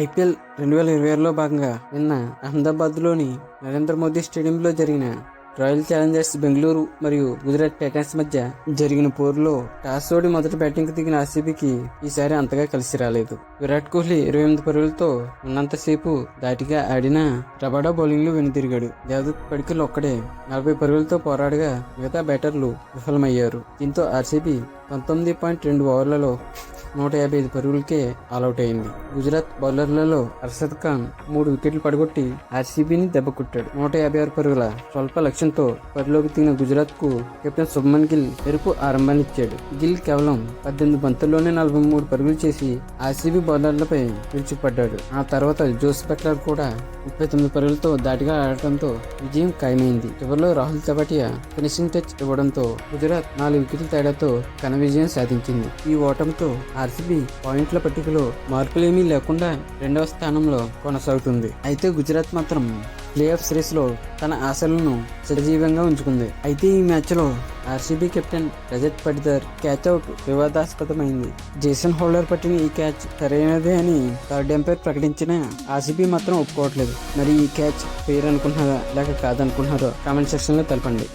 IPL 2026లో భాగంగా నిన్న అహ్మదాబాద్లోని నరేంద్ర మోదీ స్టేడియంలో జరిగిన రాయల్ ఛాలెంజర్స్ బెంగళూరు మరియు గుజరాత్ టైటన్స్ మధ్య జరిగిన పోరులో టాస్ ఓడి మొదట బ్యాటింగ్ దిగిన ఆర్సీబీకి ఈసారి అంతగా కలిసి రాలేదు. విరాట్ కోహ్లీ 28 పరుగులతో ఉన్నంతసేపు ధాటిగా ఆడినా రబాడా బౌలింగ్లో వెనుదిరిగాడు. దేవదత్ పడికల్ ఒక్కడే 40 పరుగులతో పోరాడగా మిగతా బ్యాటర్లు విఫలమయ్యారు. దీంతో ఆర్సీబీ 19.2 ఓవర్లలో 155 పరుగులకే ఆలౌట్ అయింది. గుజరాత్ బౌలర్లలో అర్షద్ ఖాన్ 3 వికెట్లు పడగొట్టి ఆర్సీబీని దెబ్బకొట్టాడు. 156 పరుగుల స్వల్ప లక్ష్యంతో బరిలోకి దిగిన గుజరాత్ కు కెప్టెన్ శుభ్మన్ గిల్ మెరుపు ఆరంభాన్నిచ్చాడు. గిల్ కేవలం 18 బంతుల్లోనే 43 పరుగులు చేసి ఆర్సీబీ బౌలర్లపై విరుచుకుపడ్డాడు. ఆ తర్వాత జోస్ బట్లర్ కూడా 39 పరుగులతో ధాటిగా ఆడటంతో విజయం ఖాయమైంది. చివరిలో రాహుల్ తెవాటియా ఫినిషింగ్ టచ్ ఇవ్వడంతో గుజరాత్ 4 వికెట్ల తేడాతో ఘన విజయం సాధించింది. ఈ ఓటమితో ఆర్సీబీ పాయింట్ల పట్టికలో మార్పులేమీ లేకుండా 2వ స్థానంలో కొనసాగుతుంది. అయితే గుజరాత్ మాత్రం ప్లే ఆఫ్ సిరీస్ లో తన ఆశలను సజీవంగా ఉంచుకుంది. అయితే ఈ మ్యాచ్ లో RCB captain Rajat Patidar catch out వివాదాస్పదమైంది. జేసన్ హోల్డర్ పట్టిన ఈ క్యాచ్ సరైనదే అని థర్డ్ ఎంపైర్ ప్రకటించినా ఆర్సీబీ మాత్రం ఒప్పుకోవట్లేదు. మరి ఈ క్యాచ్ ఫెయిర్ అనుకుంటున్నారా లేక కాదనుకుంటున్నారో కామెంట్ సెక్షన్ లో తెలపండి.